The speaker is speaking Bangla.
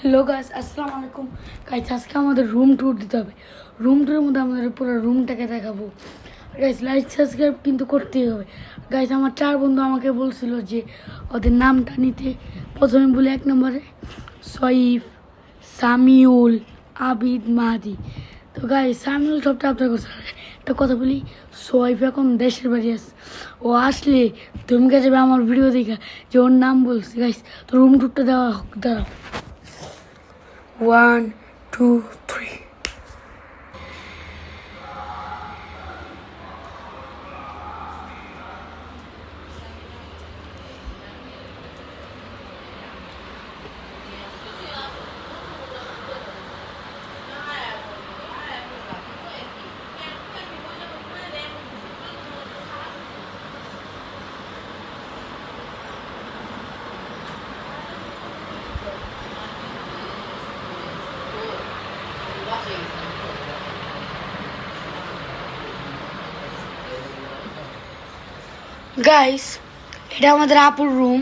হ্যালো গাইস, আসসালামু আলাইকুম গাইস। আজকে আমাদের রুম ট্যুর দিতে হবে। রুম ট্যুরের মধ্যে আমাদের পুরো রুমটাকে দেখাবো। গাইস লাইক সাবস্ক্রাইব কিন্তু করতেই হবে। গাইস আমার 4 বন্ধু আমাকে বলছিল যে ওদের নামটা নিতে। প্রথমে বলি 1 নম্বরে সইফ, সামিউল, আবিদ, মাহাদি। তো গাইস সামিউল সবটা আপনার কথা। একটা কথা বলি, সইফ এখন দেশের বাড়ি আছে। ও আসলে তুমি যাবে আমার ভিডিও দেখা যে ওর নাম বলছে। গাইস তো রুম ট্যুরটা দেওয়া হোক, দাঁড়াও। 1, 2, 3. গাইস এটা আমাদের আপুর রুম।